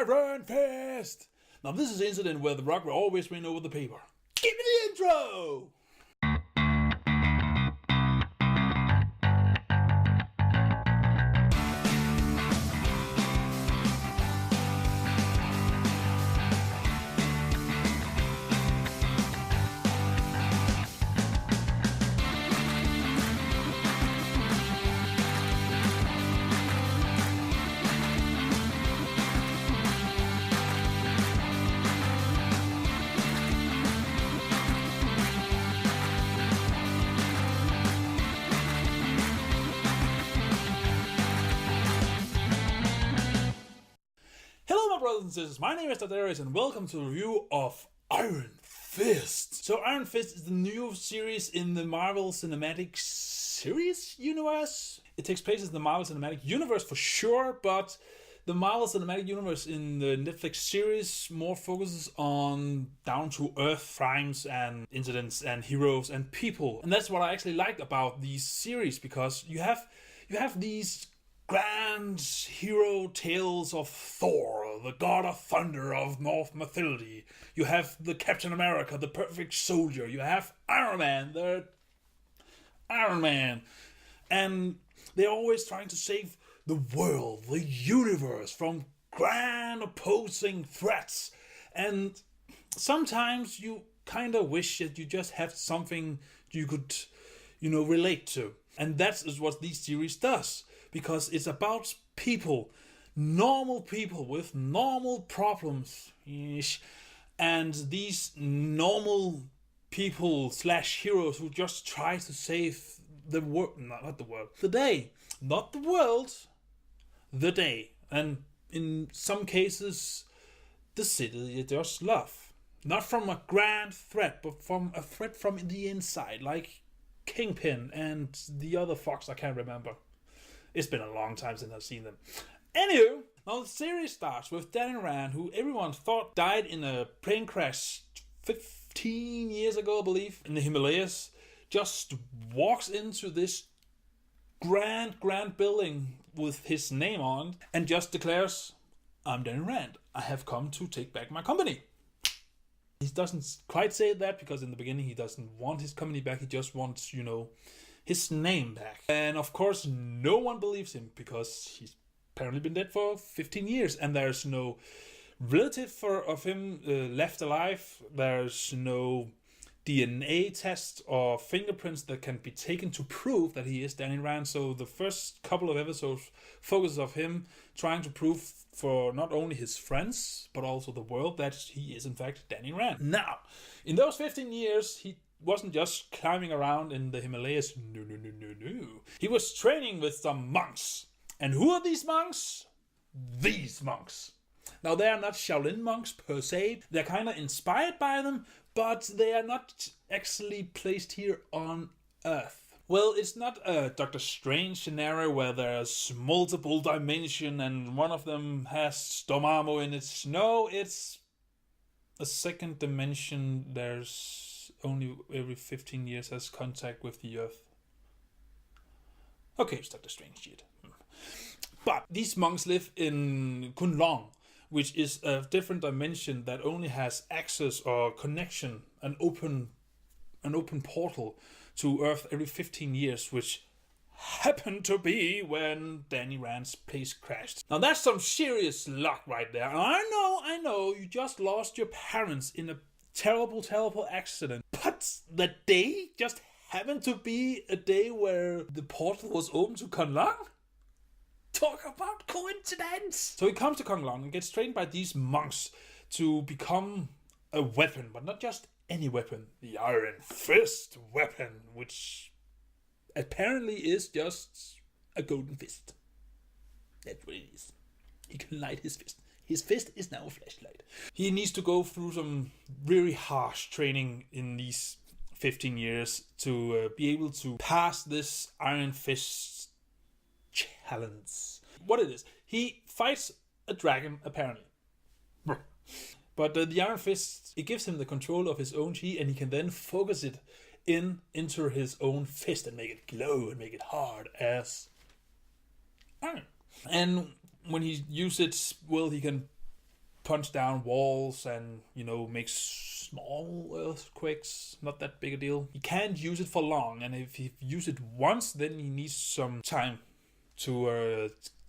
Iron Fist! Now this is the incident where The Rock will always win over the paper. Give me the intro! Brothers and sisters, my name is Daidarius and welcome to a review of Iron Fist. So Iron Fist is the new series in the Marvel Cinematic Series universe. It takes place in the Marvel Cinematic Universe for sure, but the Marvel Cinematic Universe in the Netflix series more focuses on down-to-earth crimes and incidents and heroes and people. And that's what I actually like about these series, because you have these grand hero tales of Thor, the god of thunder of Norse mythology. You have the Captain America, the perfect soldier. You have Iron Man, the Iron Man. And they're always trying to save the world, the universe from grand opposing threats. And sometimes you kind of wish that you just have something you could, relate to. And that is what this series does. Because it's about people, normal people with normal problems. And these normal people / heroes who just try to save the world, not the world, the day. Not the world, the day. And in some cases, the city they just love. Not from a grand threat, but from a threat from the inside, like Kingpin and the other fox I can't remember. It's been a long time since I've seen them. Anywho, now the series starts with Danny Rand, who everyone thought died in a plane crash 15 years ago, I believe, in the Himalayas, just walks into this grand building with his name on and just declares, "I'm Danny Rand. I have come to take back my company." He doesn't quite say that, because in the beginning he doesn't want his company back. He just wants, his name back. And of course no one believes him, because he's apparently been dead for 15 years and there's no relative of him left alive. There's no DNA test or fingerprints that can be taken to prove that he is Danny Rand. So the first couple of episodes focus of him trying to prove for not only his friends but also the world that he is in fact Danny Rand. Now, in those 15 years he wasn't just climbing around in the Himalayas. No. He was training with some monks. And who are these monks? These monks. Now, they are not Shaolin monks per se. They're kind of inspired by them, but they are not actually placed here on Earth. Well, it's not a Doctor Strange scenario where there's multiple dimensions and one of them has Dormammu in it. No, it's a second dimension. There's only every 15 years has contact with the Earth. Okay, it's Doctor Strange shit. But these monks live in Kunlun, which is a different dimension that only has access or connection, an open portal to Earth every 15 years, which happened to be when Danny Rand's place crashed. Now that's some serious luck right there. I know, you just lost your parents in a terrible accident. But the day just happened to be a day where the portal was open to Kunlun? Talk about coincidence! So he comes to Kunlun and gets trained by these monks to become a weapon, but not just any weapon. The Iron Fist weapon, which apparently is just a golden fist. That's what it is. He can light his fist. His fist is now a flashlight. He needs to go through some very harsh training in these 15 years to be able to pass this Iron Fist challenge. What it is, he fights a dragon, apparently. But the Iron Fist, it gives him the control of his own chi, and he can then focus it into his own fist and make it glow and make it hard as iron. And when he uses it, well, he can punch down walls and, make small earthquakes, not that big a deal. He can't use it for long, and if he uses it once, then he needs some time to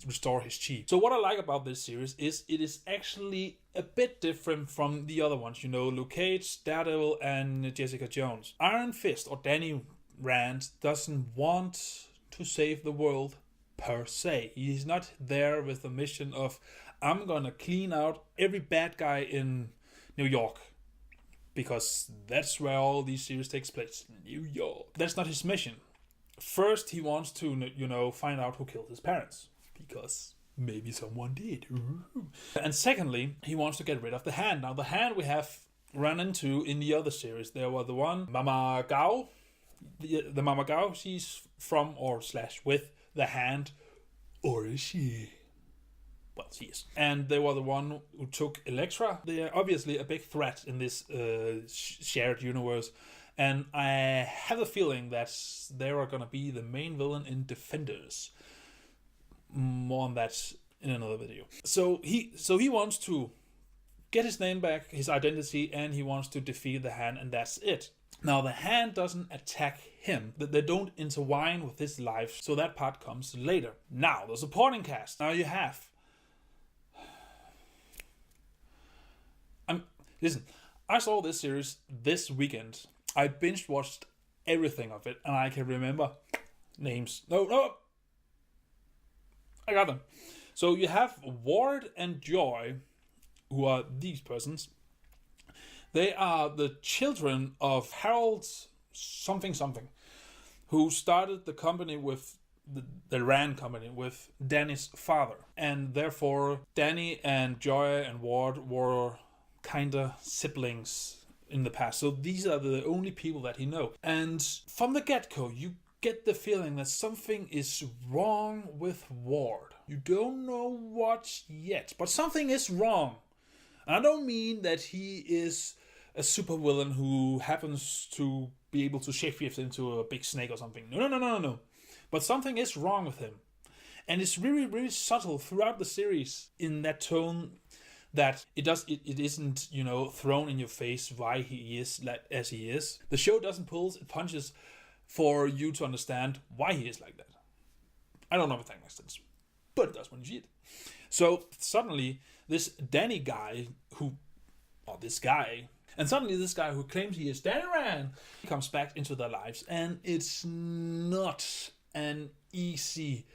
restore his chi. So what I like about this series is it is actually a bit different from the other ones. Luke Cage, Daredevil, and Jessica Jones. Iron Fist, or Danny Rand, doesn't want to save the world per se. He's not there with the mission of, I'm gonna clean out every bad guy in New York, because that's where all these series takes place. New York. That's not his mission. First, he wants to, find out who killed his parents, because maybe someone did. Ooh. And secondly, he wants to get rid of the Hand. Now, the Hand we have run into in the other series. There was the one, Mama Gao. The Mama Gao, she's from or / with the Hand. Or is she? Well, she is. And they were the one who took Elektra. They are obviously a big threat in this shared universe. And I have a feeling that they are going to be the main villain in Defenders. More on that in another video. So he wants to get his name back, his identity, and he wants to defeat the Hand, and that's it. Now, the Hand doesn't attack him. They don't intertwine with his life, so that part comes later. Now, the supporting cast. Now you have... Listen, I saw this series this weekend. I binge watched everything of it, and I can remember names. No, I got them. So you have Ward and Joy, who are these persons. They are the children of Harold something, who started the company with the Rand company with Danny's father, and therefore Danny and Joy and Ward were kinda siblings in the past. So these are the only people that he knows. And from the get-go, you get the feeling that something is wrong with Ward. You don't know what yet, but something is wrong. And I don't mean that he is a supervillain who happens to be able to shapeshift into a big snake or something. No. But something is wrong with him. And it's really, really subtle throughout the series in that tone that it isn't, thrown in your face why he is as he is. The show doesn't pull its punches for you to understand why he is like that. I don't know if that makes sense, but it does when you see it. So suddenly this Danny guy this guy who claims he is Danny Rand comes back into their lives, and it's not an easy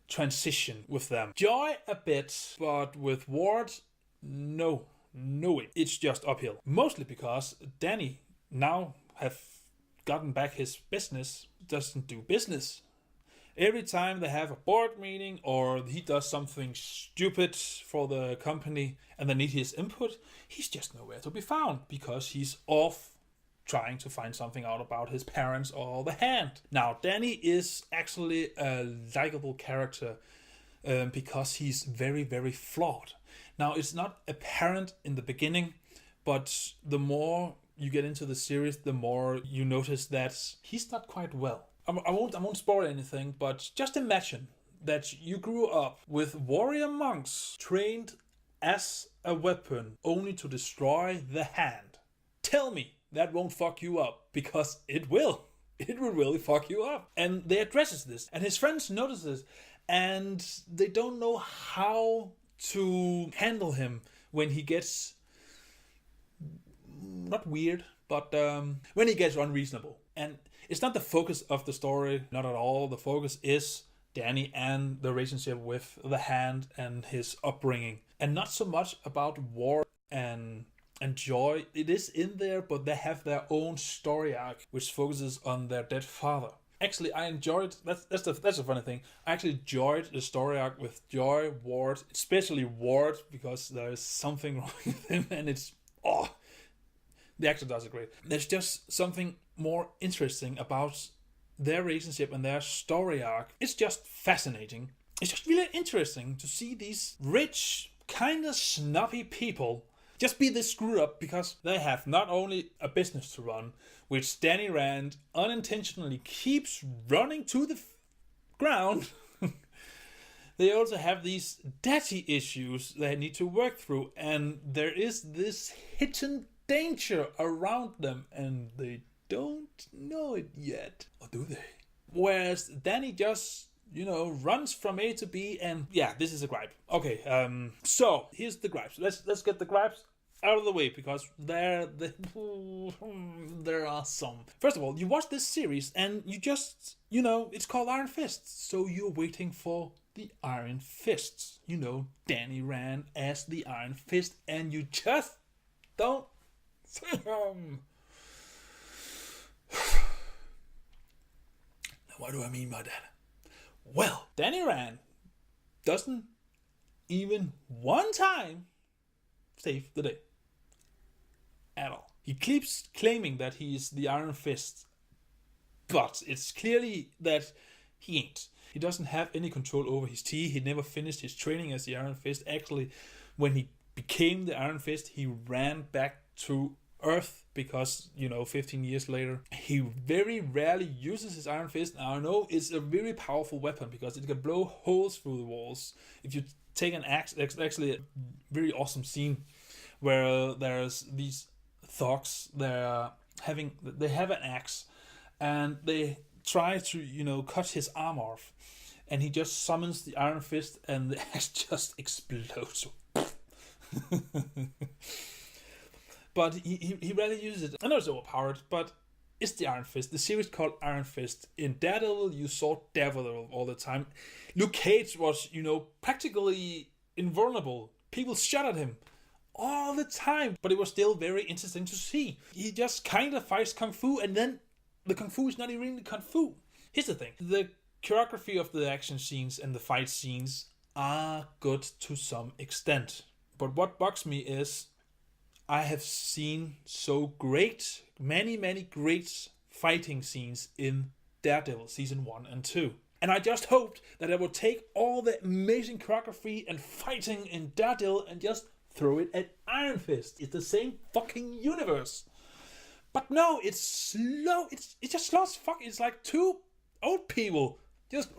transition with them. Joy a bit, but with Ward, no way. It's just uphill. Mostly because Danny now have gotten back his business, doesn't do business. Every time they have a board meeting or he does something stupid for the company and they need his input, he's just nowhere to be found because he's off trying to find something out about his parents or the Hand. Now, Danny is actually a likable character because he's very, very flawed. Now, it's not apparent in the beginning, but the more you get into the series, the more you notice that he's not quite well. I won't spoil anything, but just imagine that you grew up with warrior monks trained as a weapon only to destroy the Hand. Tell me that won't fuck you up, because it will. It will really fuck you up. And they addresses this, and his friends notice this, and they don't know how to handle him when he gets not weird, but when he gets unreasonable. And it's not the focus of the story, not at all. The focus is Danny and the relationship with the Hand and his upbringing, and not so much about Ward and Joy. It is in there, but they have their own story arc which focuses on their dead father. Actually, I enjoyed that's a funny thing. I actually enjoyed the story arc with Joy, Ward, especially Ward, because there is something wrong with him, and the actor does it great. There's just something more interesting about their relationship and their story arc. It's just fascinating. It's just really interesting to see these rich, kind of snobby people just be this screwed up because they have not only a business to run, which Danny Rand unintentionally keeps running to the ground. they also have these daddy issues they need to work through, and there is this hidden danger around them, and they don't know it yet. Or do they? Whereas Danny just, runs from A to B, and yeah, this is a gripe. Okay, so here's the gripes. Let's get the gripes out of the way, because there are some. First of all, you watch this series and you just, it's called Iron Fist, so you're waiting for the Iron Fists. Danny Rand as the Iron Fist, and you just don't see him. Now, what do I mean by that? Well, Danny Rand doesn't even one time save the day. At all. He keeps claiming that he's the Iron Fist, but it's clearly that he ain't. He doesn't have any control over his tea. He never finished his training as the Iron Fist. Actually, when he became the Iron Fist, he ran back to Earth because, 15 years later, he very rarely uses his Iron Fist. Now, I know it's a very powerful weapon because it can blow holes through the walls. If you take an axe, it's actually a very awesome scene where there's these thugs. They have an axe, and they try to cut his arm off, and he just summons the Iron Fist, and the axe just explodes. But he rarely uses it. I know it's overpowered, but it's the Iron Fist. The series called Iron Fist. In Daredevil, you saw Daredevil all the time. Luke Cage was, practically invulnerable. People shot at him all the time, but it was still very interesting to see. He just kind of fights Kung Fu, and then the Kung Fu is not even really Kung Fu. Here's the thing. The choreography of the action scenes and the fight scenes are good to some extent. But what bugs me is I have seen many great fighting scenes in Daredevil Season 1 and 2. And I just hoped that I would take all the amazing choreography and fighting in Daredevil and just throw it at Iron Fist. It's the same fucking universe. But no, it's slow. It's just slow as fuck. It's like two old people just...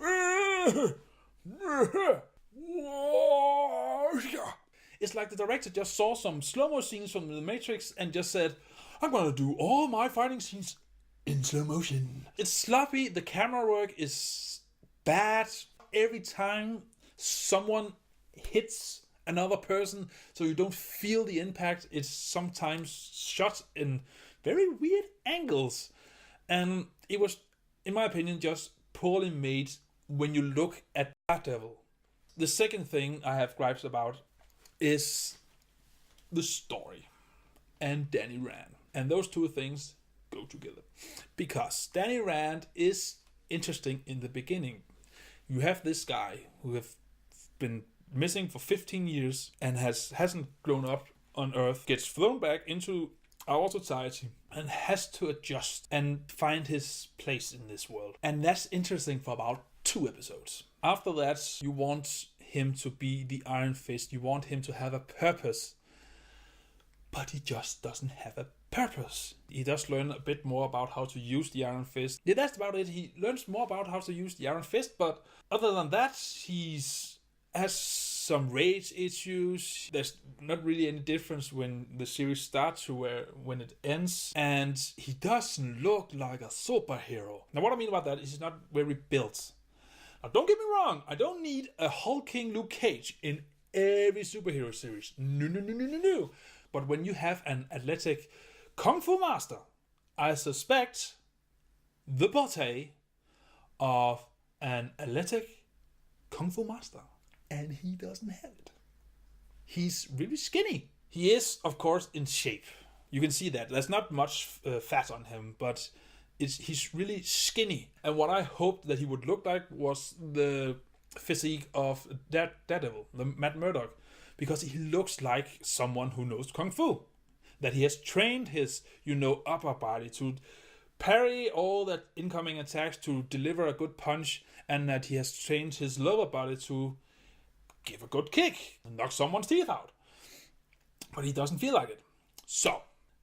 It's like the director just saw some slow-mo scenes from The Matrix and just said, I'm gonna do all my fighting scenes in slow motion. It's sloppy. The camera work is bad. Every time someone hits another person, so you don't feel the impact, it's sometimes shot in very weird angles. And it was, in my opinion, just poorly made when you look at Daredevil. The second thing I have gripes about is the story and Danny Rand. And those two things go together. Because Danny Rand is interesting in the beginning. You have this guy who have been missing for 15 years and hasn't grown up on Earth, gets thrown back into our society and has to adjust and find his place in this world. And that's interesting for about 2 episodes. After that, you want him to be the Iron Fist. You want him to have a purpose. But he just doesn't have a purpose. He does learn a bit more about how to use the Iron Fist. Yeah, that's about it. He learns more about how to use the Iron Fist, but other than that, has some rage issues. There's not really any difference when the series starts to when it ends, and he doesn't look like a superhero. Now, what I mean about that is he's not very built. Now, don't get me wrong, I don't need a hulking Luke Cage in every superhero series. No. But when you have an athletic Kung Fu master, I suspect the body of an athletic Kung Fu master. And he doesn't have it. He's really skinny. He is, of course, in shape. You can see that. There's not much fat on him, but he's really skinny. And what I hoped that he would look like was the physique of Daredevil, the Matt Murdock, because he looks like someone who knows Kung Fu. That he has trained his, upper body to parry all that incoming attacks, to deliver a good punch, and that he has trained his lower body to give a good kick and knock someone's teeth out. But he doesn't feel like it. So,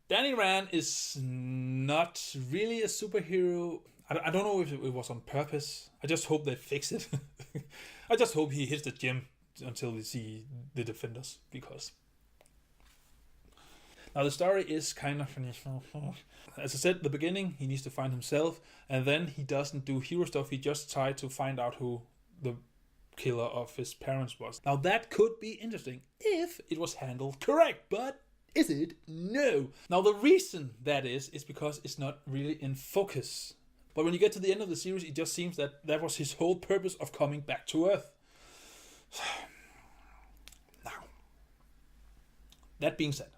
Danny Rand is not really a superhero. I don't know if it was on purpose. I just hope they fix it. I just hope he hits the gym until we see the defenders, because now the story is kind of, as I said at the beginning, he needs to find himself, and then he doesn't do hero stuff. He just tried to find out who the killer of his parents was. Now that could be interesting if it was handled correct, but is it? No. Now the reason that is because it's not really in focus. But when you get to the end of the series, it just seems that was his whole purpose of coming back to Earth. Now, that being said,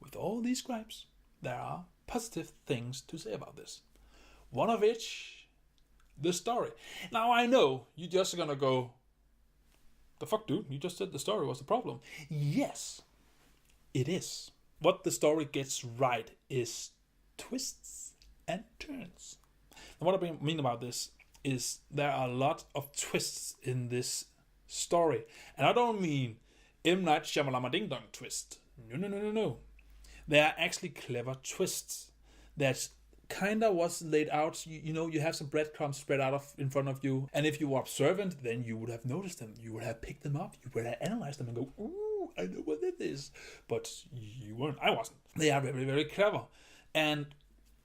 with all these gripes, there are positive things to say about this. One of which, the story. Now I know you're just gonna go, the fuck, dude? You just said the story was the problem. Yes, it is. What the story gets right is twists and turns. And what I mean about this is there are a lot of twists in this story. And I don't mean M. Night Shyamalan Ding Dong twist. No. They are actually clever twists that kind of was laid out. You have some breadcrumbs spread out in front of you, and if you were observant, then you would have noticed them. You would have picked them up. You would have analyzed them and go, "Ooh, I know what it is." But you weren't. I wasn't. They are very, very clever, and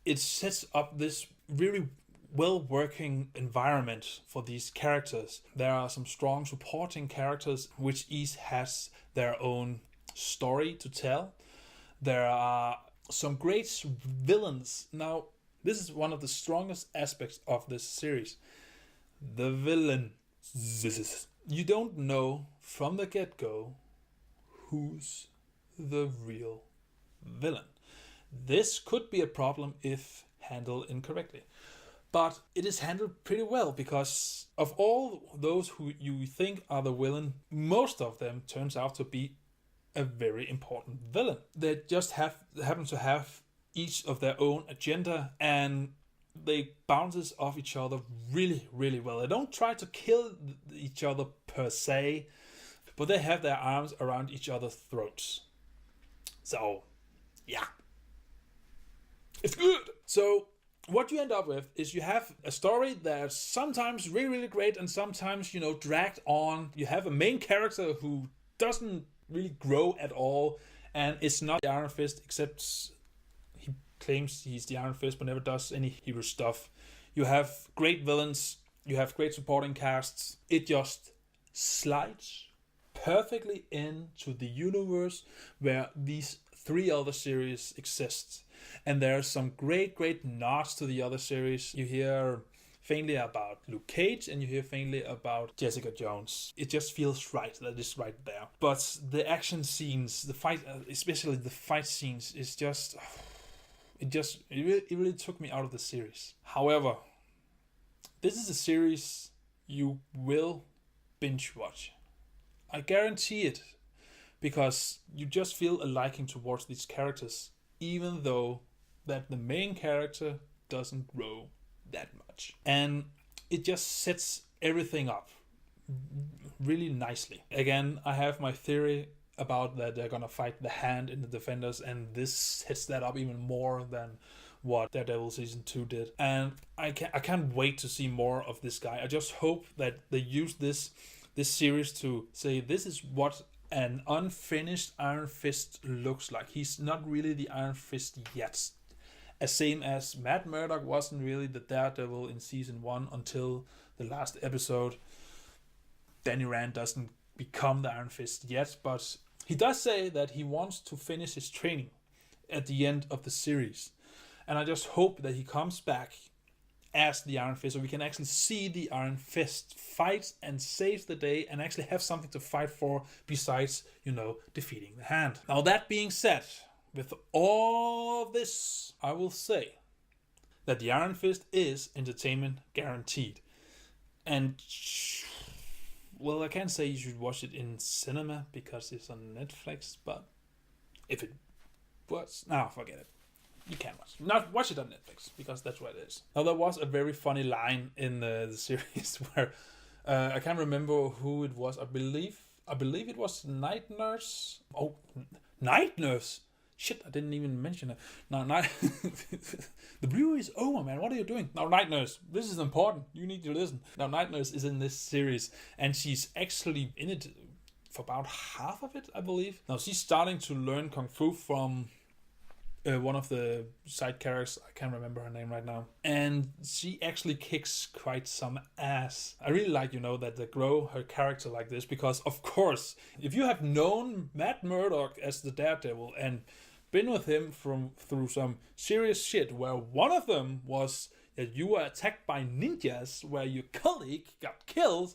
it sets up this really well-working environment for these characters. There are some strong supporting characters, which each has their own story to tell. There are some great villains. Now, this is one of the strongest aspects of this series. The villain. You don't know from the get-go who's the real villain. This could be a problem if handled incorrectly. But it is handled pretty well, because of all those who you think are the villain, most of them turns out to be a very important villain. They just happen to have each of their own agenda, and they bounces off each other really, really well. They don't try to kill each other per se, but they have their arms around each other's throats. So, yeah. It's good. So, what you end up with is you have a story that's sometimes really, really great and sometimes, dragged on. You have a main character who doesn't really grow at all, and it's not the Iron Fist, except he claims he's the Iron Fist but never does any hero stuff. You have great villains, you have great supporting casts. It just slides perfectly into the universe where these 3 other series exist. And there's some great nods to the other series. You hear faintly about Luke Cage, and you hear faintly about Jessica Jones. It just feels right that it's right there. But the action scenes, the fight, especially the fight scenes, is just... It really took me out of the series. However, this is a series you will binge watch. I guarantee it. Because you just feel a liking towards these characters, even though that the main character doesn't grow that much. And it just sets everything up really nicely. Again, I have my theory about that they're gonna fight the Hand in the Defenders, and this sets that up even more than what Daredevil Season 2 did. And I can't wait to see more of this guy. I just hope that they use this series to say this is what an unfinished Iron Fist looks like. He's not really the Iron Fist yet. As same as Matt Murdock wasn't really the Daredevil in Season 1 until the last episode. Danny Rand doesn't become the Iron Fist yet, but he does say that he wants to finish his training at the end of the series. And I just hope that he comes back as the Iron Fist, so we can actually see the Iron Fist fight and save the day and actually have something to fight for besides, defeating the Hand. Now, that being said, with all of this, I will say that the Iron Fist is entertainment guaranteed. And, well, I can't say you should watch it in cinema because it's on Netflix, but if it was, forget it. You can watch it on Netflix, because that's what it is. Now, there was a very funny line in the series where I can't remember who it was. I believe it was Night Nurse. Oh, Night Nurse! Shit, I didn't even mention it. Now, night. The brewery is over, man. What are you doing? Now, Night Nurse. This is important. You need to listen. Now, Night Nurse is in this series, and she's actually in it for about half of it, I believe. Now, she's starting to learn Kung Fu from one of the side characters. I can't remember her name right now. And she actually kicks quite some ass. I really like, that they grow her character like this, because, of course, if you have known Matt Murdock as the Daredevil and been with him through some serious shit, where one of them was that you were attacked by ninjas, where your colleague got killed,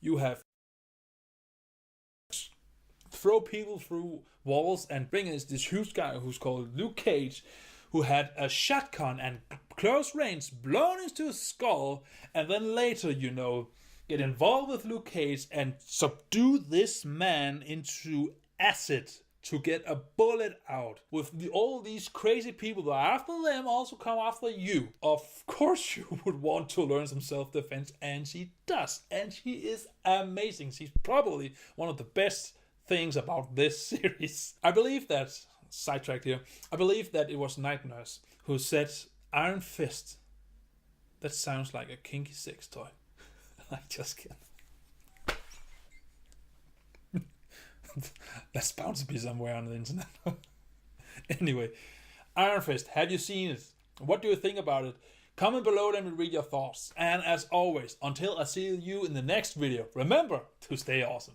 you have throw people through walls and bring in this huge guy who's called Luke Cage, who had a shotgun and close range blown into his skull, and then later, get involved with Luke Cage and subdue this man into acid to get a bullet out. With all these crazy people that are after them also come after you. Of course you would want to learn some self-defense, and she does. And she is amazing. She's probably one of the best things about this series. I believe that, sidetracked here, I believe that it was Night Nurse who said, Iron Fist. That sounds like a kinky sex toy. I just can't. That's bound to be somewhere on the internet. Anyway, Iron Fist, have you seen it? What do you think about it? Comment below and read your thoughts. And as always, until I see you in the next video, remember to stay awesome.